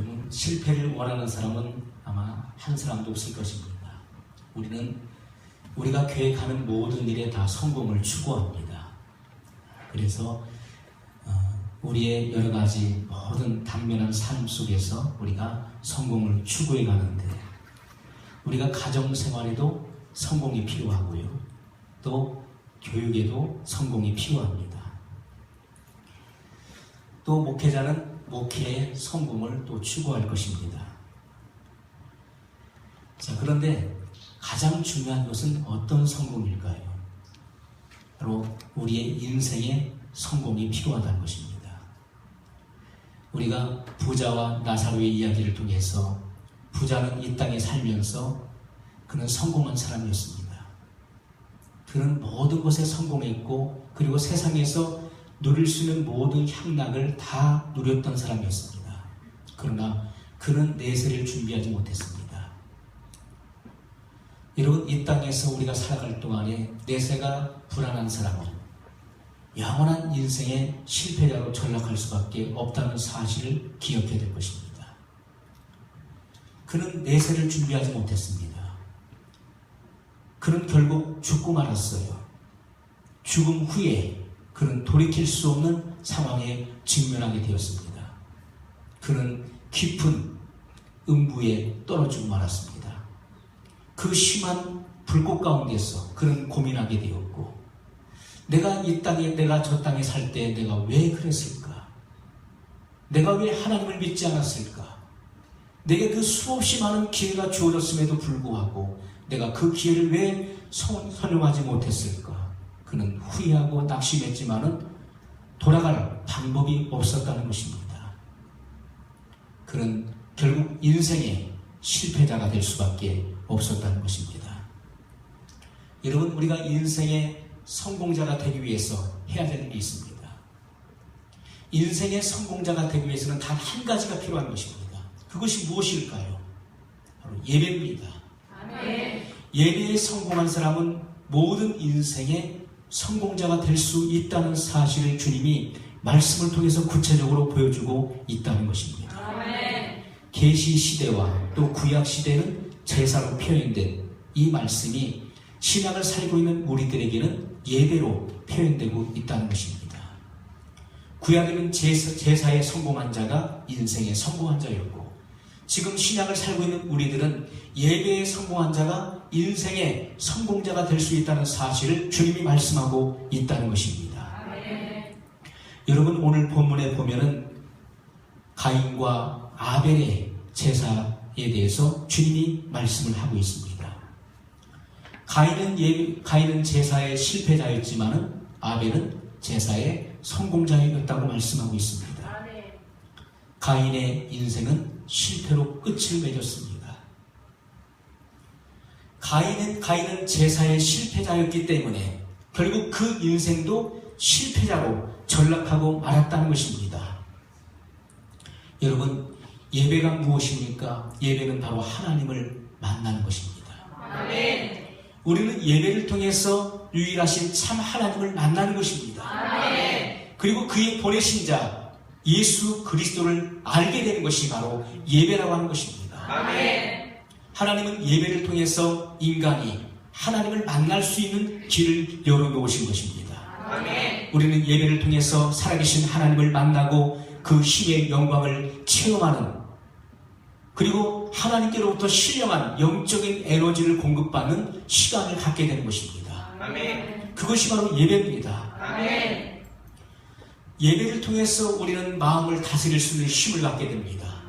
여러분, 실패를 원하는 사람은 아마 한 사람도 없을 것입니다. 우리가 계획하는 모든 일에 다 성공을 추구합니다. 그래서 우리의 여러 가지 모든 당면한 삶 속에서 우리가 성공을 추구해 가는데, 우리가 가정생활에도 성공이 필요하고요, 또 교육에도 성공이 필요합니다. 또 목회자는 목회의 성공을 또 추구할 것입니다. 자, 그런데 가장 중요한 것은 어떤 성공일까요? 바로 우리의 인생의 성공이 필요하다는 것입니다. 우리가 부자와 나사로의 이야기를 통해서, 부자는 이 땅에 살면서 그는 성공한 사람이었습니다. 그는 모든 것에 성공했고, 그리고 세상에서 누릴 수 있는 모든 향락을 다 누렸던 사람이었습니다. 그러나 그는 내세를 준비하지 못했습니다. 여러분, 이 땅에서 우리가 살아갈 동안에 내세가 불안한 사람은 영원한 인생의 실패자로 전락할 수밖에 없다는 사실을 기억해야 될 것입니다. 그는 내세를 준비하지 못했습니다. 그는 결국 죽고 말았어요. 죽음 후에 그는 돌이킬 수 없는 상황에 직면하게 되었습니다. 그는 깊은 음부에 떨어지고 말았습니다. 그 심한 불꽃 가운데서 그는 고민하게 되었고, 내가 이 땅에, 내가 저 땅에 살 때 내가 왜 그랬을까? 내가 왜 하나님을 믿지 않았을까? 내게 그 수없이 많은 기회가 주어졌음에도 불구하고 내가 그 기회를 왜 선용하지 못했을까? 그는 후회하고 낙심했지만은 돌아갈 방법이 없었다는 것입니다. 그는 결국 인생의 실패자가 될 수밖에 없었다는 것입니다. 여러분, 우리가 인생의 성공자가 되기 위해서 해야 될 일이 있습니다. 인생의 성공자가 되기 위해서는 단 한 가지가 필요한 것입니다. 그것이 무엇일까요? 바로 예배입니다. 아멘. 예배에 성공한 사람은 모든 인생의 성공자가 될 수 있다는 사실을 주님이 말씀을 통해서 구체적으로 보여주고 있다는 것입니다. 아멘. 계시 시대와 또 구약 시대는 제사로 표현된 이 말씀이 신약을 살고 있는 우리들에게는 예배로 표현되고 있다는 것입니다. 구약에는 제사에 성공한 자가 인생에 성공한 자였고, 지금 신약을 살고 있는 우리들은 예배에 성공한 자가 인생의 성공자가 될 수 있다는 사실을 주님이 말씀하고 있다는 것입니다. 아멘. 여러분, 오늘 본문에 보면은 가인과 아벨의 제사에 대해서 주님이 말씀을 하고 있습니다. 가인은 제사의 실패자였지만은 아벨은 제사의 성공자였다고 말씀하고 있습니다. 아멘. 가인의 인생은 실패로 끝을 맺었습니다. 가인은 제사의 실패자였기 때문에 결국 그 인생도 실패자로 전락하고 말았다는 것입니다. 여러분, 예배가 무엇입니까? 예배는 바로 하나님을 만나는 것입니다. 아멘. 우리는 예배를 통해서 유일하신 참 하나님을 만나는 것입니다. 아멘. 그리고 그의 보내신 자 예수 그리스도를 알게 되는 것이 바로 예배라고 하는 것입니다. 아멘. 하나님은 예배를 통해서 인간이 하나님을 만날 수 있는 길을 열어놓으신 것입니다. 아멘. 우리는 예배를 통해서 살아계신 하나님을 만나고 그 힘의 영광을 체험하는, 그리고 하나님께로부터 신령한 영적인 에너지를 공급받는 시간을 갖게 되는 것입니다. 아멘. 그것이 바로 예배입니다. 아멘. 예배를 통해서 우리는 마음을 다스릴 수 있는 힘을 갖게 됩니다.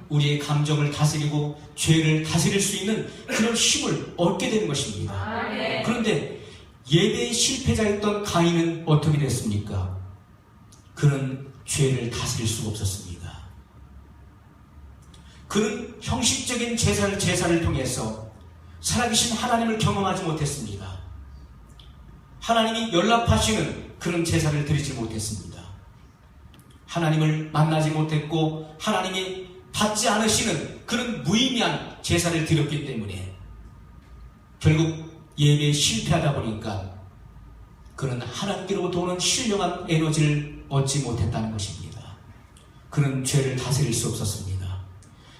우리의 감정을 다스리고 죄를 다스릴 수 있는 그런 힘을 얻게 되는 것입니다. 아멘. 그런데 예배의 실패자였던 가인은 어떻게 됐습니까? 그는 죄를 다스릴 수가 없었습니다. 그는 형식적인 제사를 통해서 살아계신 하나님을 경험하지 못했습니다. 하나님이 연락하시는 그런 제사를 드리지 못했습니다. 하나님을 만나지 못했고 하나님이 받지 않으시는 그런 무의미한 제사를 드렸기 때문에 결국 예배에 실패하다 보니까 그는 하나님께로부터 오는 신령한 에너지를 얻지 못했다는 것입니다. 그는 죄를 다스릴 수 없었습니다.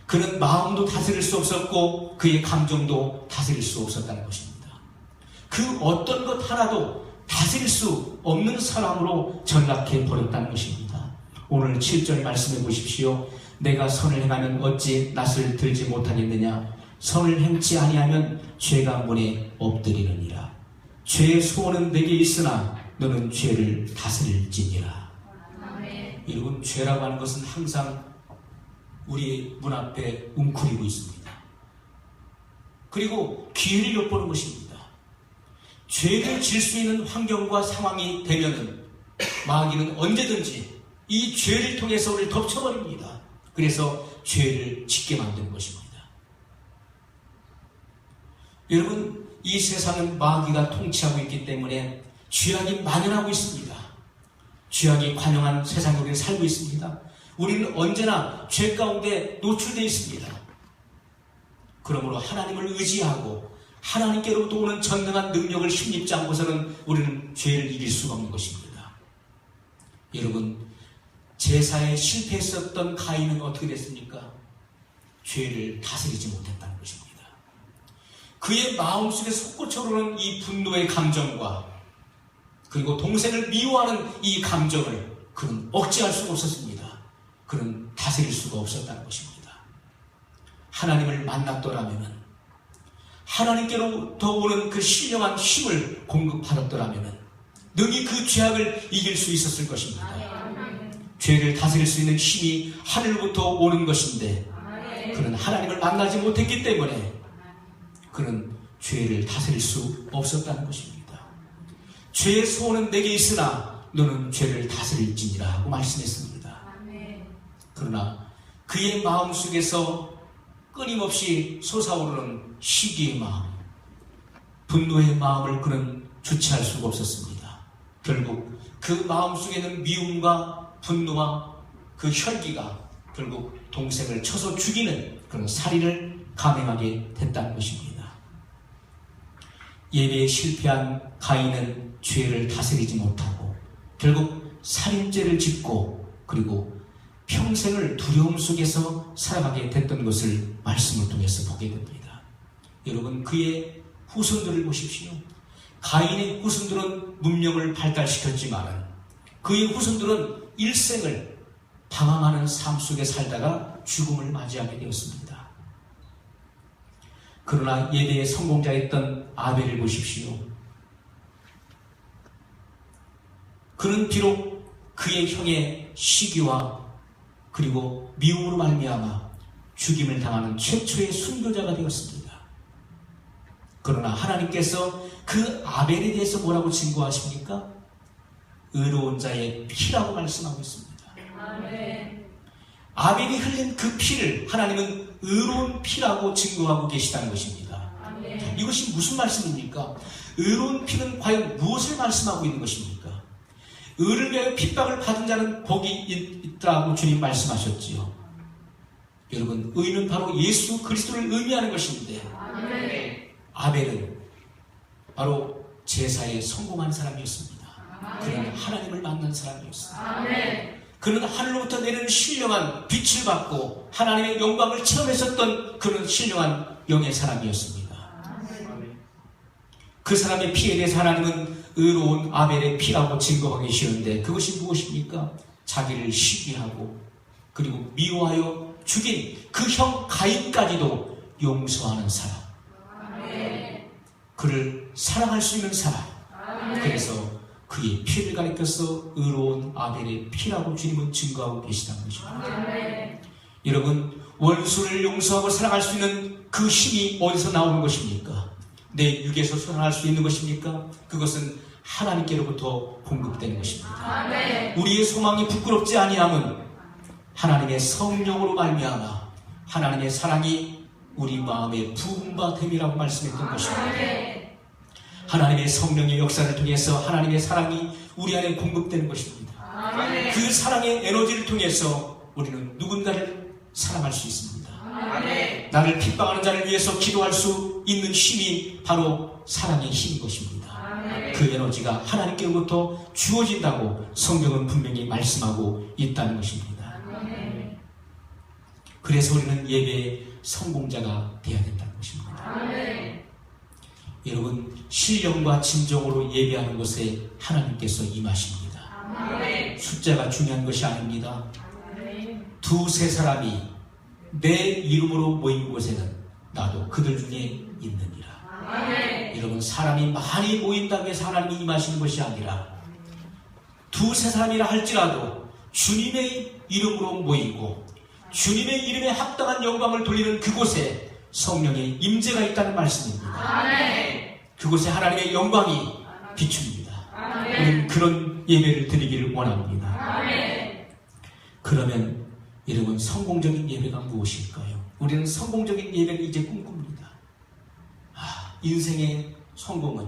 그는 마음도 다스릴 수 없었고 그의 감정도 다스릴 수 없었다는 것입니다. 그 어떤 것 하나도 다스릴 수 없는 사람으로 전락해 버렸다는 것입니다. 오늘 7절 말씀해 보십시오. 내가 선을 행하면 어찌 낯을 들지 못하겠느냐. 선을 행치 아니하면 죄가 문에 엎드리느니라. 죄의 소원은 내게 있으나 너는 죄를 다스릴지니라. 여러분, 죄라고 하는 것은 항상 우리 문 앞에 웅크리고 있습니다. 그리고 기회를 엿보는 것입니다. 죄를 질 수 있는 환경과 상황이 되면은 마귀는 언제든지 이 죄를 통해서 우리를 덮쳐버립니다. 그래서 죄를 짓게 만드는 것입니다. 여러분, 이 세상은 마귀가 통치하고 있기 때문에 죄악이 만연하고 있습니다. 죄악이 관영한 세상에 우리는 살고 있습니다. 우리는 언제나 죄 가운데 노출되어 있습니다. 그러므로 하나님을 의지하고 하나님께로부터 오는 전능한 능력을 힘입지 않고서는 우리는 죄를 이길 수가 없는 것입니다. 여러분, 제사에 실패했었던 가인은 어떻게 됐습니까? 죄를 다스리지 못했다는 것입니다. 그의 마음속에 솟구쳐오르는 이 분노의 감정과 그리고 동생을 미워하는 이 감정을 그는 억제할 수가 없었습니다. 그는 다스릴 수가 없었다는 것입니다. 하나님을 만났더라면, 하나님께로부터 오는 그 신령한 힘을 공급받았더라면 능히 그 죄악을 이길 수 있었을 것입니다. 죄를 다스릴 수 있는 힘이 하늘로부터 오는 것인데 그는 하나님을 만나지 못했기 때문에 그는 죄를 다스릴 수 없었다는 것입니다. 죄의 소원은 내게 있으나 너는 죄를 다스릴지니라 하고 말씀했습니다. 그러나 그의 마음속에서 끊임없이 솟아오르는 시기의 마음, 분노의 마음을 그는 주체할 수가 없었습니다. 결국 그 마음속에는 미움과 분노와 그 혈기가 결국 동생을 쳐서 죽이는 그런 살인을 감행하게 됐다는 것입니다. 예배에 실패한 가인은 죄를 다스리지 못하고 결국 살인죄를 짓고 그리고 평생을 두려움 속에서 살아가게 됐던 것을 말씀을 통해서 보게 됩니다. 여러분, 그의 후손들을 보십시오. 가인의 후손들은 문명을 발달시켰지만 그의 후손들은 일생을 방황하는 삶 속에 살다가 죽음을 맞이하게 되었습니다. 그러나 예배의 성공자였던 아벨을 보십시오. 그는 비록 그의 형의 시기와 그리고 미움으로 말미암아 죽임을 당하는 최초의 순교자가 되었습니다. 그러나 하나님께서 그 아벨에 대해서 뭐라고 증거하십니까? 의로운 자의 피라고 말씀하고 있습니다. 아벨이 흘린 그 피를 하나님은 의로운 피라고 증거하고 계시다는 것입니다. 이것이 무슨 말씀입니까? 의로운 피는 과연 무엇을 말씀하고 있는 것입니까? 의를 위하여 핍박을 받은 자는 복이 있다고 주님 말씀하셨지요. 여러분, 의는 바로 예수 그리스도를 의미하는 것인데 아벨은 바로 제사에 성공한 사람이었습니다. 그는 하나님을 만난 사람이었습니다. 그는 하늘로부터 내리는 신령한 빛을 받고 하나님의 영광을 체험했었던 그런 신령한 영의 사람이었습니다. 그 사람의 피에 대해서 하나님은 의로운 아벨의 피라고 증거하고 계시는데 그것이 무엇입니까? 자기를 시기하고 그리고 미워하여 죽인 그 형 가인까지도 용서하는 사람, 그를 사랑할 수 있는 사람. 그래서 그의 피를 가리켜서 의로운 아벨의 피라고 주님은 증거하고 계시다는 것입니다. 여러분, 원수를 용서하고 사랑할 수 있는 그 힘이 어디서 나오는 것입니까? 내 육에서 솟아날 수 있는 것입니까? 그것은 하나님께로부터 공급되는 것입니다. 우리의 소망이 부끄럽지 아니함은 하나님의 성령으로 말미암아 하나님의 사랑이 우리 마음에 부은 바 됨이라고 말씀했던 것입니다. 하나님의 성령의 역사를 통해서 하나님의 사랑이 우리 안에 공급되는 것입니다. 그 사랑의 에너지를 통해서 우리는 누군가를 사랑할 수 있습니다. 나를 핍박하는 자를 위해서 기도할 수 있는 힘이 바로 사랑의 힘인 것입니다. 그 에너지가 하나님께로부터 주어진다고 성경은 분명히 말씀하고 있다는 것입니다. 그래서 우리는 예배의 성공자가 되어야 된다는 것입니다. 아멘. 여러분, 신령과 진정으로 예배하는 것에 하나님께서 임하십니다. 아멘. 숫자가 중요한 것이 아닙니다. 아멘. 두세 사람이 내 이름으로 모인 곳에는 나도 그들 중에 있느니라. 아멘. 여러분, 사람이 많이 모인다고 해서 하나님이 임하시는 것이 아니라 두세 사람이라 할지라도 주님의 이름으로 모이고 주님의 이름에 합당한 영광을 돌리는 그곳에 성령의 임재가 있다는 말씀입니다. 아멘. 그곳에 하나님의 영광이 비춥니다. 아멘. 우리는 그런 예배를 드리기를 원합니다. 아멘. 그러면 여러분, 성공적인 예배가 무엇일까요? 우리는 성공적인 예배를 이제 꿈꿉니다. 인생의 성공은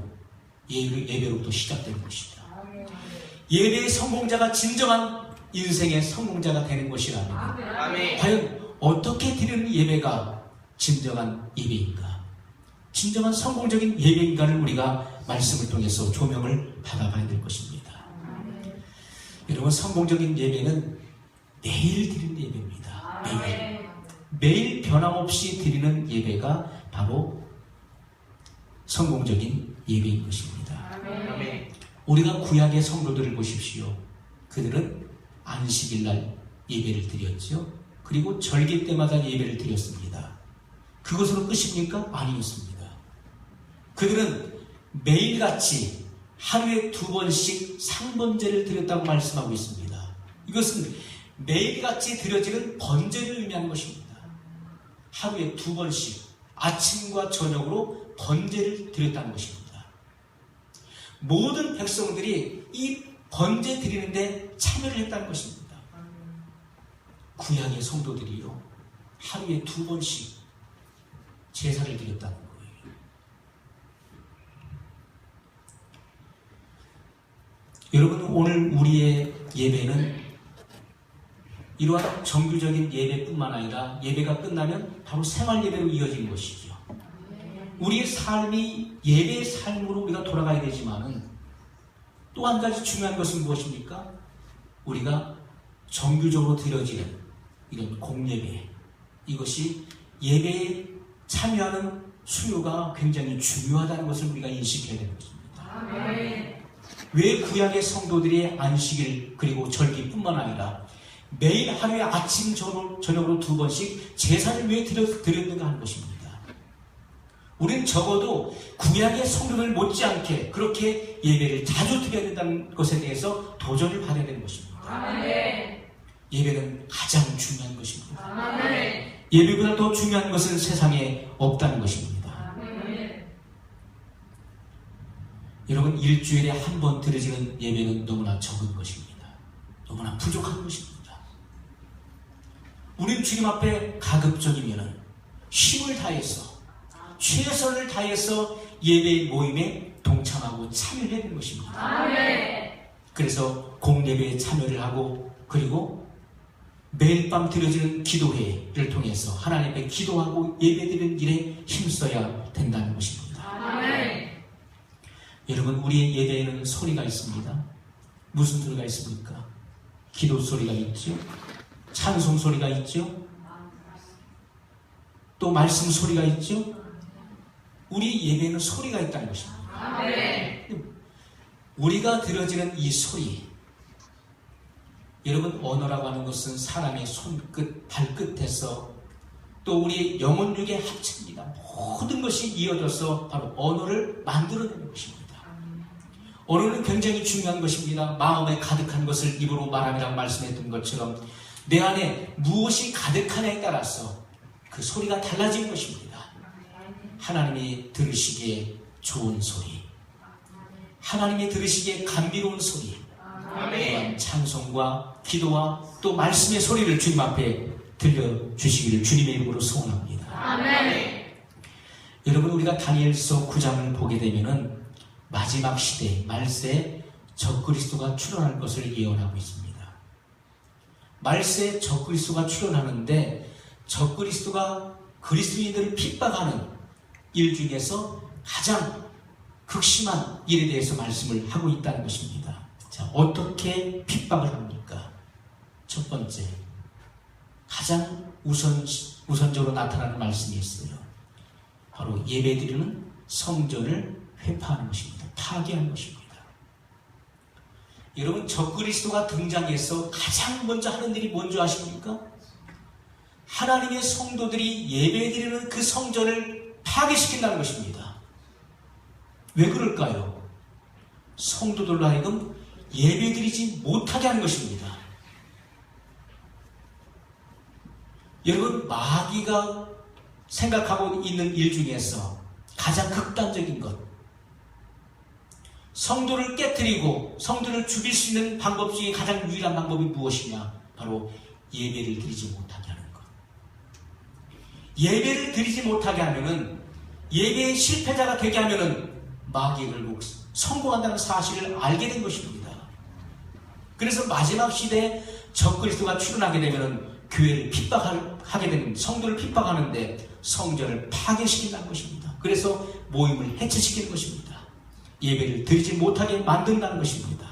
예배로부터 시작되는 것입니다. 예배의 성공자가 진정한 인생의 성공자가 되는 것이라면 아멘. 과연 어떻게 드리는 예배가 진정한 예배인가? 진정한 성공적인 예배인가를 우리가 말씀을 통해서 조명을 받아봐야 될 것입니다. 여러분, 성공적인 예배는 매일 드리는 예배입니다. 매일 변함없이 드리는 예배가 바로 성공적인 예배인 것입니다. 아멘. 우리가 구약의 성도들을 보십시오. 그들은 안식일날 예배를 드렸죠. 그리고 절기 때마다 예배를 드렸습니다. 그것으로 끝입니까? 아니었습니다. 그들은 매일같이 하루에 2번씩 상번제를 드렸다고 말씀하고 있습니다. 이것은 매일같이 드려지는 번제를 의미하는 것입니다. 하루에 2번씩 아침과 저녁으로 번제를 드렸다는 것입니다. 모든 백성들이 이 번제 드리는데 참여를 했다는 것입니다. 구약의 성도들이요, 하루에 2번씩 제사를 드렸다는 거예요. 여러분, 오늘 우리의 예배는 이러한 정규적인 예배뿐만 아니라 예배가 끝나면 바로 생활 예배로 이어지는 것이죠. 우리의 삶이 예배의 삶으로 우리가 돌아가야 되지만은 또 한 가지 중요한 것은 무엇입니까? 우리가 정규적으로 드려지는 이런 공예배, 이것이 예배에 참여하는 수요가 굉장히 중요하다는 것을 우리가 인식해야 되는 것입니다. 왜 구약의 성도들이 안식일 그리고 절기뿐만 아니라 매일 하루에 아침 저녁으로 2번씩 제사를 왜 드렸는가 하는 것입니다. 우리는 적어도 구약의 성도들 못지않게 그렇게 예배를 자주 드려야 된다는 것에 대해서 도전을 받아야 되는 것입니다. 아멘. 예배는 가장 중요한 것입니다. 아멘. 예배보다 더 중요한 것은 세상에 없다는 것입니다. 아멘. 여러분, 일주일에 한 번 드려지는 예배는 너무나 적은 것입니다. 너무나 부족한 것입니다. 우리는 주님 앞에 가급적이면 힘을 다해서 최선을 다해서 예배 모임에 동참하고 참여를 해야 되는 것입니다. 아멘. 그래서 공예배에 참여를 하고 그리고 매일 밤 드려지는 기도회를 통해서 하나님 앞에 기도하고 예배드리는 일에 힘써야 된다는 것입니다. 아멘. 여러분, 우리의 예배에는 소리가 있습니다. 무슨 소리가 있습니까? 기도 소리가 있죠. 찬송 소리가 있죠. 또 말씀 소리가 있죠. 우리 예배에는 소리가 있다는 것입니다. 아멘. 우리가 들어지는 이 소리, 여러분, 언어라고 하는 것은 사람의 손끝, 발끝에서 또 우리의 영혼육의 합체입니다. 모든 것이 이어져서 바로 언어를 만들어내는 것입니다. 언어는 굉장히 중요한 것입니다. 마음에 가득한 것을 입으로 말함이라고 말씀했던 것처럼 내 안에 무엇이 가득하냐에 따라서 그 소리가 달라지는 것입니다. 하나님이 들으시기에 좋은 소리, 하나님이 들으시기에 감미로운 소리, 또한 찬송과 기도와 또 말씀의 소리를 주님 앞에 들려주시기를 주님의 이름으로 소원합니다. 아멘. 여러분, 우리가 다니엘서 9장을 보게 되면은 마지막 시대 말세에 적그리스도가 출현할 것을 예언하고 있습니다. 말세에 적그리스도가 출현하는데 적그리스도가 그리스도인들을 핍박하는 일 중에서 가장 극심한 일에 대해서 말씀을 하고 있다는 것입니다. 자, 어떻게 핍박을 합니까? 첫 번째, 가장 우선적으로 나타나는 말씀이 있어요. 바로 예배드리는 성전을 회파하는 것입니다. 파괴하는 것입니다. 여러분, 적그리스도가 등장해서 가장 먼저 하는 일이 뭔지 아십니까? 하나님의 성도들이 예배드리는 그 성전을 파괴시킨다는 것입니다. 왜 그럴까요? 성도들로 하여금 예배드리지 못하게 하는 것입니다. 여러분, 마귀가 생각하고 있는 일 중에서 가장 극단적인 것, 성도를 깨뜨리고 성도를 죽일 수 있는 방법 중에 가장 유일한 방법이 무엇이냐? 바로 예배를 드리지 못하게 하는 것. 예배를 드리지 못하게 하면은, 예배의 실패자가 되게 하면은 마귀에 걸고 성공한다는 사실을 알게 된 것입니다. 그래서 마지막 시대에 적그리스도가 출현하게 되면은 교회를 핍박하게 되는, 성도를 핍박하는데 성전을 파괴시킨다는 것입니다. 그래서 모임을 해체시키는 것입니다. 예배를 드리지 못하게 만든다는 것입니다.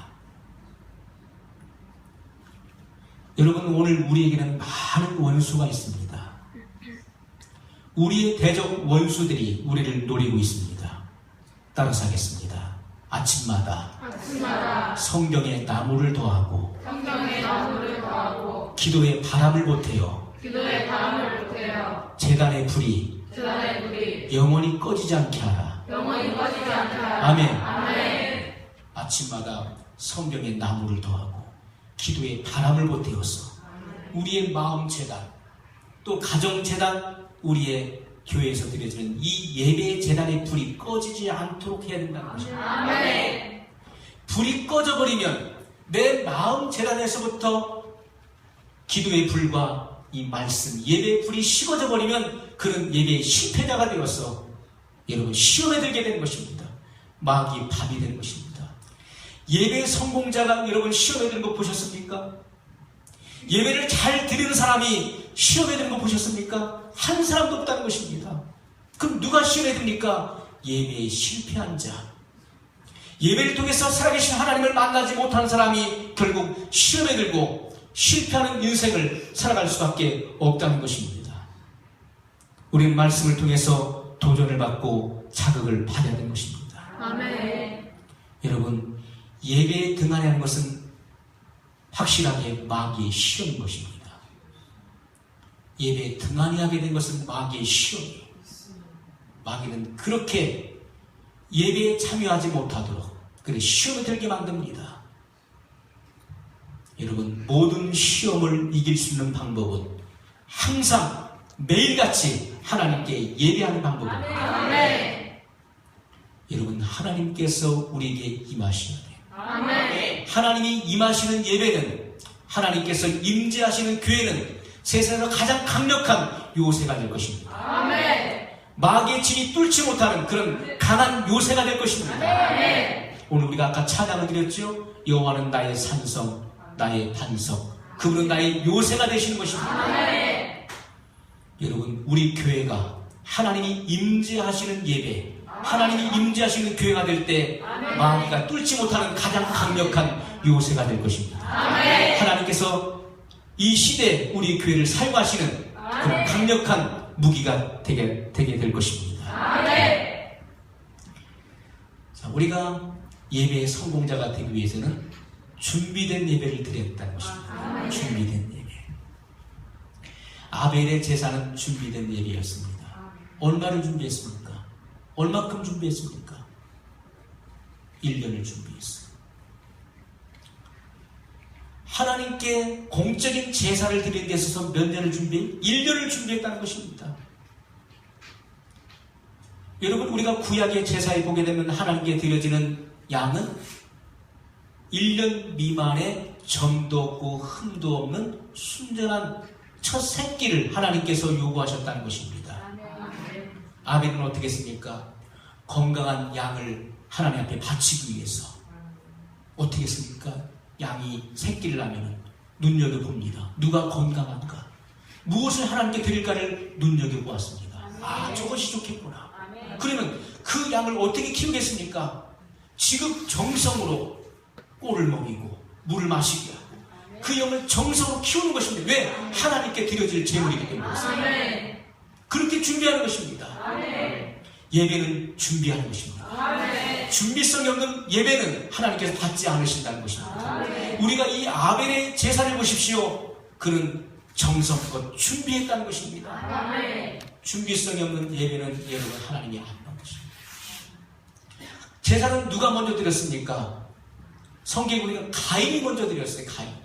여러분, 오늘 우리에게는 많은 원수가 있습니다. 우리의 대적 원수들이 우리를 노리고 있습니다. 따라서 하겠습니다. 아침마다 성경에 나무를 더하고 기도에 바람을 보태어 제단의 불이 영원히 꺼지지 않게 하라. 아멘. 아침마다 성경에 나무를 더하고 기도에 바람을 보태어서 우리의 마음 재단, 또 가정 재단, 우리의 교회에서 드려지는 이 예배의 재단의 불이 꺼지지 않도록 해야 된다는 것입니다. 불이 꺼져버리면 내 마음 재단에서부터 기도의 불과 이 말씀, 예배의 불이 식어져 버리면 그런 예배의 실패자가 되어서 여러분 시험에 들게 되는 것입니다. 마귀의 밥이 되는 것입니다. 예배의 성공자가 여러분 시험에 드는 거 보셨습니까? 예배를 잘 드리는 사람이 시험에 드는 거 보셨습니까? 한 사람도 없다는 것입니다. 그럼 누가 시험에 듭니까? 예배에 실패한 자. 예배를 통해서 살아계신 하나님을 만나지 못하는 사람이 결국 시험에 들고 실패하는 인생을 살아갈 수밖에 없다는 것입니다. 우리는 말씀을 통해서 도전을 받고 자극을 받아야 되는 것입니다. 아멘. 여러분, 예배에 등한히 하는 것은 확실하게 마귀의 시험인 것입니다. 예배에 등한히 하게 된 것은 마귀의 시험이에요. 마귀는 그렇게 예배에 참여하지 못하도록 그래 시험에 들게 만듭니다. 여러분, 모든 시험을 이길 수 있는 방법은 항상 매일같이 하나님께 예배하는 방법입니다. 아멘. 여러분, 하나님께서 우리에게 임하셔야 돼요. 아멘. 하나님이 임하시는 예배는, 하나님께서 임재하시는 교회는 세상에서 가장 강력한 요새가 될 것입니다. 아멘. 마귀의 진이 뚫지 못하는 그런 강한 요새가 될 것입니다. 아멘. 오늘 우리가 아까 찬양을 드렸죠. 여호와는 나의 산성, 나의 반석, 그분은 나의 요새가 되시는 것입니다. 아멘. 여러분, 우리 교회가 하나님이 임재하시는 예배, 하나님이 임재하시는 교회가 될 때 마귀가 뚫지 못하는 가장 강력한 요새가 될 것입니다. 아멘. 하나님께서 이 시대에 우리 교회를 사용하시는 그런 강력한 무기가 되게 될 것입니다. 아멘. 자, 우리가 예배의 성공자가 되기 위해서는 준비된 예배를 드렸다는 것입니다. 준비된 예배. 아벨의 제사는 준비된 예배였습니다. 얼마를 준비했습니까? 얼마큼 준비했습니까? 1년을 준비했어요. 하나님께 공적인 제사를 드리는 데 있어서 몇 년을 준비해? 1년을 준비했다는 것입니다. 여러분, 우리가 구약의 제사에 보게 되면 하나님께 드려지는 양은 1년 미만의 점도 없고 흠도 없는 순전한 첫 새끼를 하나님께서 요구하셨다는 것입니다. 아벨은 어떻게 했습니까? 건강한 양을 하나님 앞에 바치기 위해서 어떻게 했습니까? 양이 새끼를 하면 눈여겨봅니다. 누가 건강한가? 무엇을 하나님께 드릴까를 눈여겨보았습니다. 아, 저것이 좋겠구나. 그러면 그 양을 어떻게 키우겠습니까? 지극정성으로 꼴을 먹이고 물을 마시게 하고 그 그 영을 정성으로 키우는 것입니다. 왜? 하나님께 드려질 제물이기 때문에 그렇습니다. 아멘. 그렇게 준비하는 것입니다. 아멘. 예배는 준비하는 것입니다. 아멘. 준비성이 없는 예배는 하나님께서 받지 않으신다는 것입니다. 아멘. 우리가 이 아벨의 제사를 보십시오. 그는 정성껏 준비했다는 것입니다. 아멘. 준비성이 없는 예배는 여러분 하나님이 안 받는 것입니다. 제사는 누가 먼저 드렸습니까? 성경에 보니까 가인이 먼저 드렸어요. 가인이.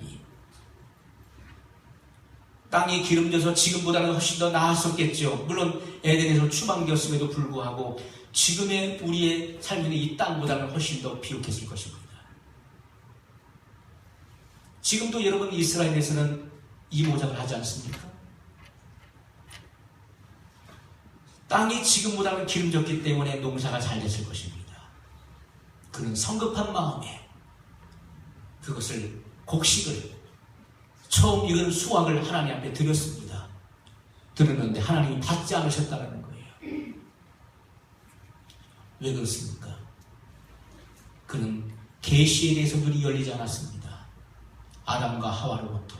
땅이 기름져서 지금보다는 훨씬 더 나았었겠죠. 물론 에덴에서 추방되었음에도 불구하고 지금의 우리의 삶에는 이 땅보다는 훨씬 더 비옥했을 것입니다. 지금도 여러분 이스라엘에서는 이 모작을 하지 않습니까? 땅이 지금보다는 기름졌기 때문에 농사가 잘 됐을 것입니다. 그는 성급한 마음에 그것을 곡식을 처음 익은 수확을 하나님 앞에 드렸습니다. 드렸는데 하나님이 받지 않으셨다는 거예요. 왜 그렇습니까? 그는 계시에 대해서 눈이 열리지 않았습니다. 아담과 하와로부터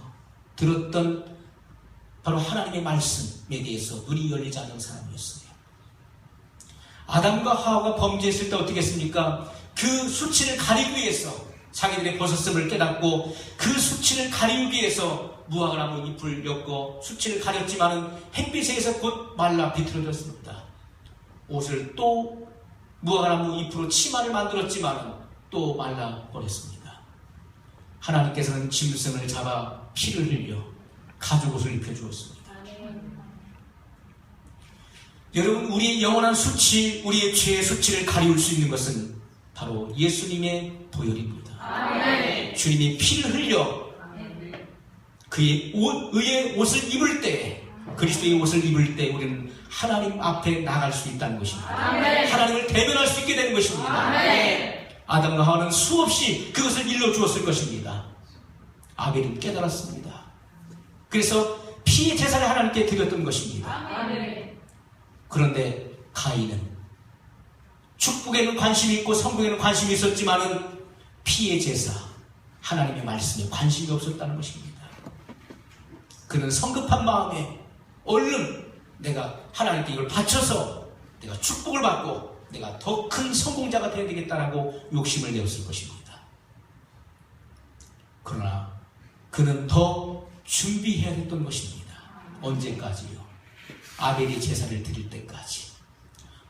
들었던 바로 하나님의 말씀에 대해서 눈이 열리지 않는 사람이었어요. 아담과 하와가 범죄했을 때 어떻게 했습니까? 그 수치를 가리기 위해서 자기들의 벗었음을 깨닫고 그 수치를 가리기 위해서 무화과나무 잎을 엮고 수치를 가렸지만은 햇빛에 의해서 곧 말라 비틀어졌습니다. 옷을 또 무화과나무 잎으로 치마를 만들었지만은 또 말라 버렸습니다. 하나님께서는 짐승을 잡아 피를 흘려 가죽옷을 입혀주었습니다. 여러분, 우리의 영원한 수치, 우리의 죄의 수치를 가리울 수 있는 것은 바로 예수님의 보혈입니다. 아멘. 주님이 피를 흘려 그의 의의 옷을 입을 때, 그리스도의 옷을 입을 때 우리는 하나님 앞에 나갈 수 있다는 것입니다. 아멘. 하나님을 대면할 수 있게 되는 것입니다. 아멘. 아담과 하와는 수없이 그것을 일러주었을 것입니다. 아벨은 깨달았습니다. 그래서 피의 제사를 하나님께 드렸던 것입니다. 아멘. 그런데 가인은 축복에는 관심이 있고 성공에는 관심이 있었지만은 피의 제사, 하나님의 말씀에 관심이 없었다는 것입니다. 그는 성급한 마음에 얼른 내가 하나님께 이걸 바쳐서 내가 축복을 받고 내가 더 큰 성공자가 되어야 되겠다라고 욕심을 내었을 것입니다. 그러나 그는 더 준비해야 됐던 것입니다. 언제까지요? 아벨이 제사를 드릴 때까지,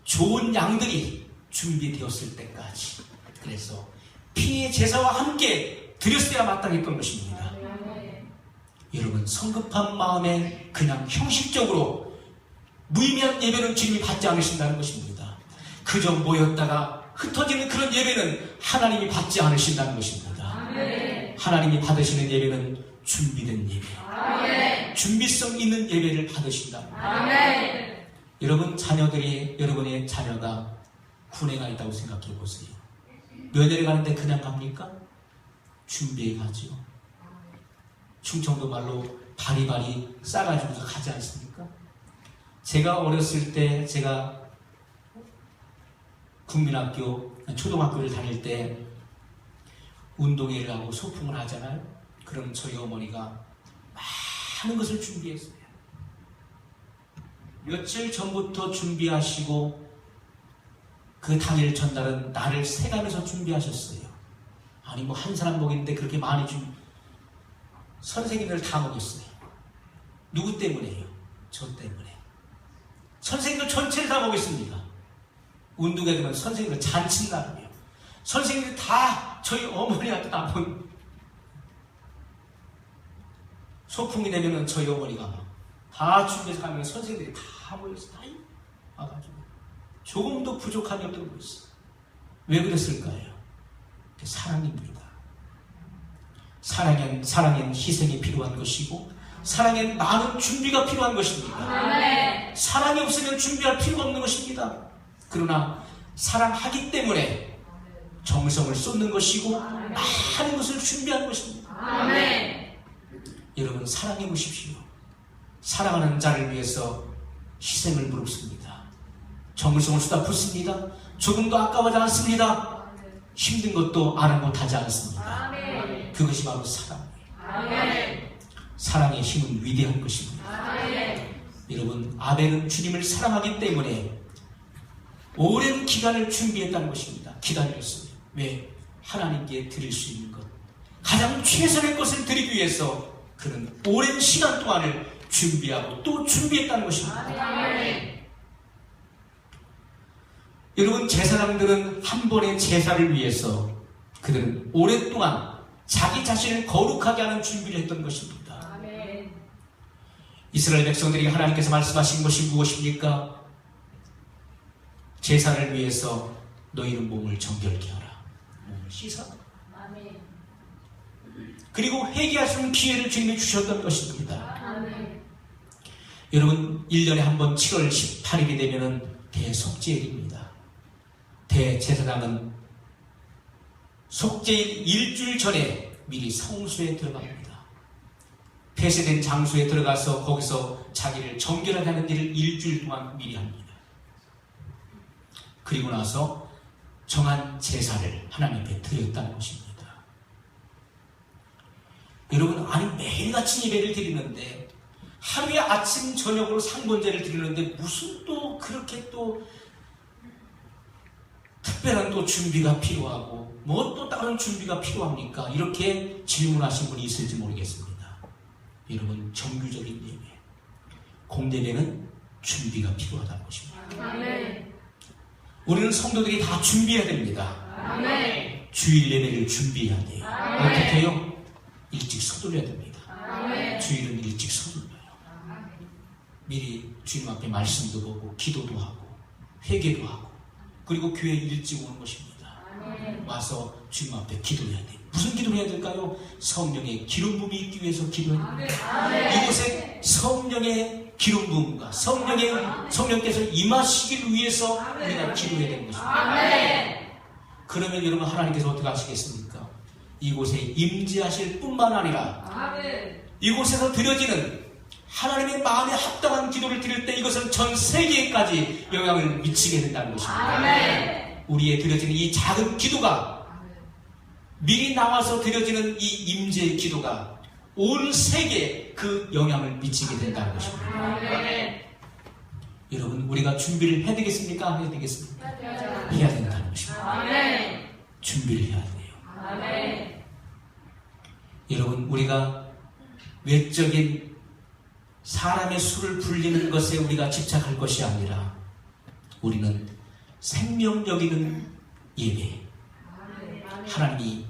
좋은 양들이 준비되었을 때까지. 그래서 피의 제사와 함께 드렸어야 마땅했던 것입니다. 여러분, 성급한 마음에 그냥 형식적으로 무의미한 예배는 주님이 받지 않으신다는 것입니다. 그저 모였다가 흩어지는 그런 예배는 하나님이 받지 않으신다는 것입니다. 하나님이 받으시는 예배는 준비된 예배, 준비성 있는 예배를 받으신다. 여러분, 여러분의 자녀가 군에 가 있다고 생각해 보세요. 면회를 가는데 그냥 갑니까? 준비해 가죠. 충청도 말로 바리바리 싸가지고 가지 않습니까? 제가 어렸을 때, 제가 국민학교, 초등학교를 다닐 때 운동회를 하고 소풍을 하잖아요. 그럼 저희 어머니가 많은 것을 준비했어요. 며칠 전부터 준비하시고 그 당일 전날은 나를 세가면서 준비하셨어요. 아니 뭐 한 사람 먹이는데 그렇게 많이 선생님들 다 먹였어요. 누구 때문에요? 저 때문에. 선생님들 전체를 다 먹였습니다. 운동회 되면 선생님들 잔치 나름이에요. 선생님들 다 저희 어머니한테 다 소풍이 되면은 저희 어머니가 다 준비해서 가면 선생님들이 다 모여서 다 와가지고 조금도 부족함이 없다고 그랬어요. 왜 그랬을까요? 사랑입니다. 사랑엔 희생이 필요한 것이고 사랑엔 많은 준비가 필요한 것입니다. 사랑이 없으면 준비할 필요가 없는 것입니다. 그러나 사랑하기 때문에 정성을 쏟는 것이고 많은 것을 준비하는 것입니다. 여러분, 사랑해 보십시오. 사랑하는 자를 위해서 희생을 무릅씁니다. 정성을 쏟아붓습니다. 조금도 아까워하지 않습니다. 힘든 것도 아랑곳하지 않습니다. 그것이 바로 사랑이에요. 사랑의 힘은 위대한 것입니다. 여러분, 아벨은 주님을 사랑하기 때문에 오랜 기간을 준비했다는 것입니다. 기다렸어요. 왜? 하나님께 드릴 수 있는 것, 가장 최선의 것을 드리기 위해서 그는 오랜 시간 동안을 준비하고 또 준비했다는 것입니다. 여러분, 제사장들은 한 번의 제사를 위해서 그들은 오랫동안 자기 자신을 거룩하게 하는 준비를 했던 것입니다. 이스라엘 백성들이 하나님께서 말씀하신 것이 무엇입니까? 제사를 위해서 너희는 몸을 정결케 하라. 몸을 씻어. 그리고 회개할 수 있는 기회를 주님이 주셨던 것입니다. 여러분, 1년에 한 번 7월 18일이 되면은 대속죄일입니다. 대제사장은 속죄일 일주일 전에 미리 성소에 들어갑니다. 폐쇄된 장소에 들어가서 거기서 자기를 정결하게 하는 일을 일주일 동안 미리 합니다. 그리고 나서 정한 제사를 하나님 앞에 드렸다는 것입니다. 여러분, 아니 매일같이 예배를 드리는데, 하루에 아침 저녁으로 상번제를 드리는데 무슨 또 그렇게 또 특별한 또 준비가 필요하고 뭐 또 다른 준비가 필요합니까? 이렇게 질문하신 분이 있을지 모르겠습니다. 여러분, 정규적인 예배, 공예배는 준비가 필요하다는 것입니다. 우리는 성도들이 다 준비해야 됩니다. 주일 예배를 준비해야 돼요. 어떻게 해요? 일찍 서둘러야 됩니다. 주일은 일찍 서둘러요. 미리 주님 앞에 말씀도 보고 기도도 하고 회개도 하고, 그리고 교회에 일찍 오는 것입니다. 와서 주님 앞에 기도해야 돼요. 무슨 기도를 해야 될까요? 성령의 기름 부음이 있기 위해서 기도해야 됩니다. 이곳에 성령의 기름 부음과 성령께서 임하시길 위해서 우리가 기도해야 되는 것입니다. 그러면 여러분, 하나님께서 어떻게 하시겠습니까? 이곳에 임재하실 뿐만 아니라 이곳에서 드려지는 하나님의 마음에 합당한 기도를 드릴 때 이것은 전 세계까지 영향을 미치게 된다는 것입니다. 우리의 드려지는 이 작은 기도가, 미리 나와서 드려지는 이 임재의 기도가 온 세계에 그 영향을 미치게 된다는 것입니다. 여러분, 우리가 준비를 해야 되겠습니까? 안 해야 되겠습니까? 해야 된다는 것입니다. 준비를 해야 돼요. 여러분, 우리가 외적인 사람의 수를 불리는 것에 우리가 집착할 것이 아니라 우리는 생명력 있는 예배, 하나님이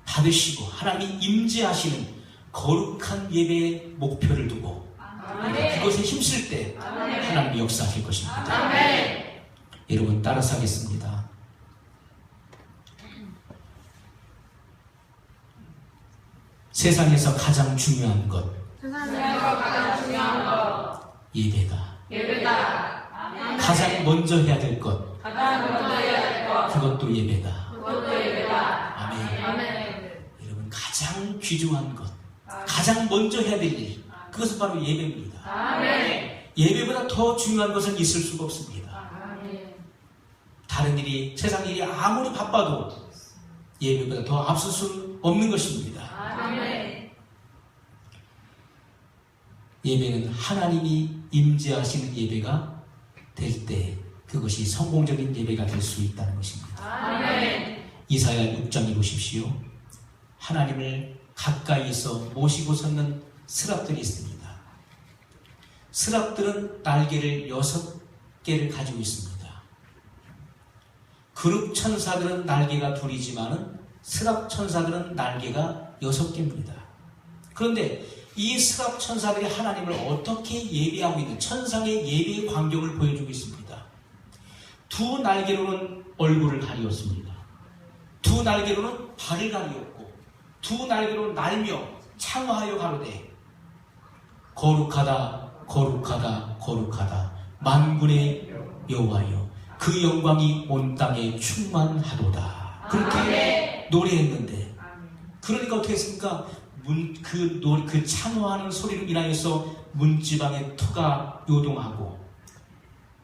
받으시고 하나님이 임재하시는 거룩한 예배의 목표를 두고 우리가 그것에 힘쓸 때 하나님이 역사하실 것입니다. 여러분, 따라서 하겠습니다. 세상에서 가장 중요한 것, 예배다. 가장 먼저 해야 될 것, 그것도 예배다. 아멘. 여러분, 가장 귀중한 것, 가장 먼저 해야 될 일, 그것은 바로 예배입니다. 예배보다 더 중요한 것은 있을 수가 없습니다. 다른 일이, 세상 일이 아무리 바빠도 예배보다 더 앞설 수 없는 것입니다. 예배는 하나님이 임재하시는 예배가 될 때 그것이 성공적인 예배가 될 수 있다는 것입니다. 이사야 6장에 보십시오. 하나님을 가까이서 모시고 섰는 스랍들이 있습니다. 스랍들은 날개를 6개를 가지고 있습니다. 그룹 천사들은 날개가 둘이지만은 스랍 천사들은 날개가 6개입니다. 그런데 이 스랍 천사들이 하나님을 어떻게 예배하고 있는 천상의 예배의 광경을 보여주고 있습니다. 두 날개로는 얼굴을 가리었습니다. 두 날개로는 발을 가리었고, 두 날개로 날며 창화하여 가로되 거룩하다 거룩하다 거룩하다 만군의 여호와여, 그 영광이 온 땅에 충만하도다. 그렇게 노래했는데, 그러니까 어떻게 했습니까? 그 찬호하는 소리로 인하여서 문지방의 터가 요동하고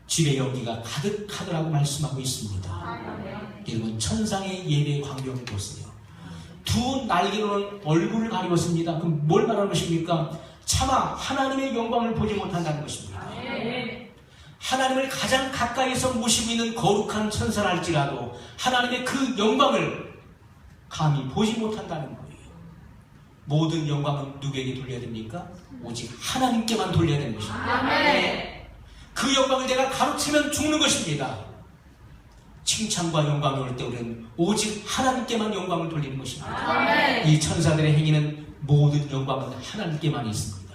집의 연기가 가득하더라고 말씀하고 있습니다. 여러분, 천상의 예배의 광경을 보세요. 두 날개로는 얼굴을 가리웠습니다. 그럼 뭘 말하는 것입니까? 차마 하나님의 영광을 보지 못한다는 것입니다. 하나님을 가장 가까이서 모시고 있는 거룩한 천사라 할지라도 하나님의 그 영광을 감히 보지 못한다는 거예요. 모든 영광은 누구에게 돌려야 됩니까? 오직 하나님께만 돌려야 되는 것입니다. 그 영광을 내가 가로채면 죽는 것입니다. 칭찬과 영광이 올 때 우리는 오직 하나님께만 영광을 돌리는 것입니다. 이 천사들의 행위는 모든 영광은 하나님께만 있습니다.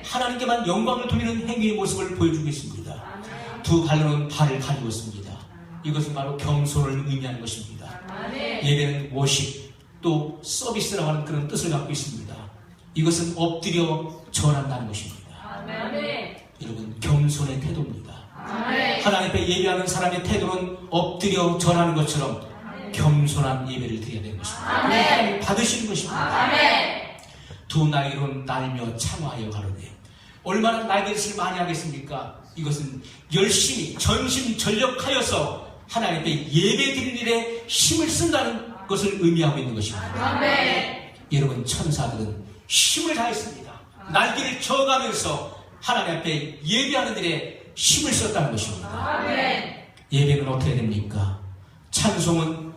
하나님께만 영광을 돌리는 행위의 모습을 보여주고 있습니다. 두 발로는 발을 가리고 있습니다. 이것은 바로 겸손을 의미하는 것입니다. 예배는 워십, 또 서비스라고 하는 그런 뜻을 갖고 있습니다. 이것은 엎드려 절한다는 것입니다. 여러분, 겸손의 태도입니다. 하나님 앞에 예배하는 사람의 태도는 엎드려 절하는 것처럼 겸손한 예배를 드려야 되는 것입니다. 하나님 받으시는 것입니다. 두 나이로는 날며 참아하여 가로되. 얼마나 나이들을 많이 하겠습니까? 이것은 열심히 전심전력하여서 하나님 앞에 예배 드리는 일에 힘을 쓴다는 것을 의미하고 있는 것입니다. 여러분, 천사들은 힘을 다했습니다. 날개를 저어가면서 하나님 앞에 예배하는 일에 힘을 썼다는 것입니다. 예배는 어떻게 됩니까? 찬송은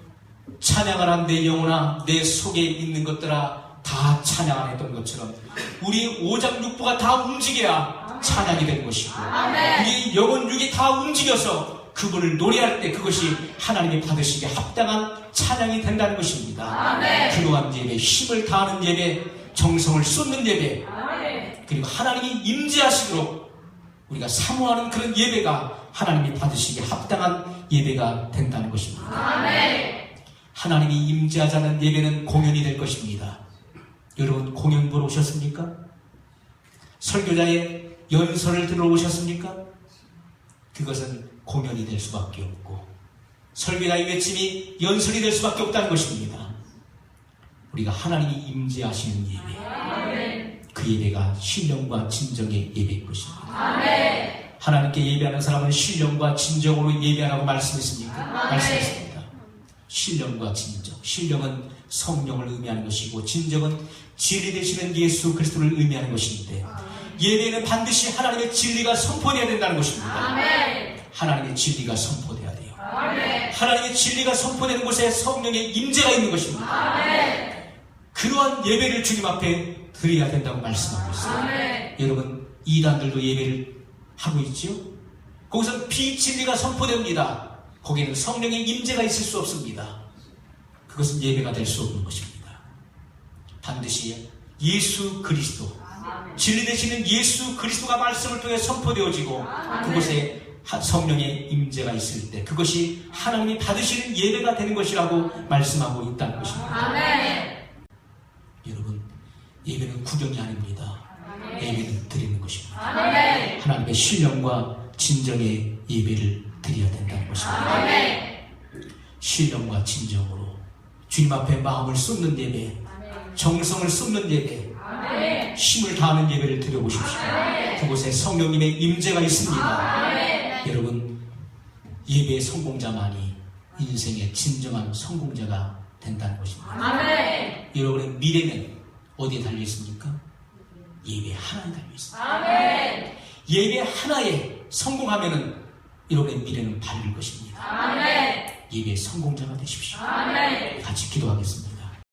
찬양하라 내 영혼아 내 속에 있는 것들아 다 찬양하라 했던 것처럼 우리 오장육부가 다 움직여야 찬양이 되는 것이고 우리 영혼 육이 다 움직여서 그분을 노래할 때 그것이 하나님이 받으시기에 합당한 찬양이 된다는 것입니다. 그러한 예배, 힘을 다하는 예배, 정성을 쏟는 예배, 그리고 하나님이 임재하시도록 우리가 사모하는 그런 예배가 하나님이 받으시기에 합당한 예배가 된다는 것입니다. 하나님이 임재하자는 예배는 공연이 될 것입니다. 여러분, 공연 보러 오셨습니까? 설교자의 연설을 들어 오셨습니까? 그것은 공연이 될 수밖에 없고 설교자의 외침이 연설이 될 수밖에 없다는 것입니다. 우리가 하나님이 임재하시는 예배, 그 예배가 신령과 진정의 예배일 것입니다. 하나님께 예배하는 사람은 신령과 진정으로 예배하라고 말씀했습니까? 말씀했습니다. 신령과 진정. 신령은 성령을 의미하는 것이고 진정은 진리 되시는 예수 그리스도를 의미하는 것인데 예배는 반드시 하나님의 진리가 선포되어야 된다는 것입니다. 하나님의 진리가 선포되어야 돼요. 하나님의 진리가 선포되는 곳에 성령의 임재가 있는 것입니다. 그러한 예배를 주님 앞에 드려야 된다고 말씀하고 있어요. 여러분, 이단들도 예배를 하고 있지요? 거기서 비진리가 선포됩니다. 거기는 성령의 임재가 있을 수 없습니다. 그것은 예배가 될 수 없는 것입니다. 반드시 예수 그리스도, 진리 되시는 예수 그리스도가 말씀을 통해 선포되어지고 그곳에 성령의 임재가 있을 때 그것이 하나님이 받으시는 예배가 되는 것이라고 말씀하고 있다는 것입니다. 여러분, 예배는 구경이 아닙니다. 예배는 드리는 것입니다. 하나님의 신령과 진정의 예배를 드려야 된다는 것입니다. 신령과 진정으로 주님 앞에 마음을 쏟는 예배, 정성을 쏟는 예배, 힘을 다하는 예배를 드려보십시오. 그곳에 성령님의 임재가 있습니다. 여러분, 예배의 성공자만이 인생의 진정한 성공자가 된다는 것입니다. 여러분의 미래는 어디에 달려 있습니까? 예배 하나에 달려 있습니다. 예배 하나에 성공하면은 여러분의 미래는 밝을 것입니다. 예배의 성공자가 되십시오. 같이 기도하겠습니다.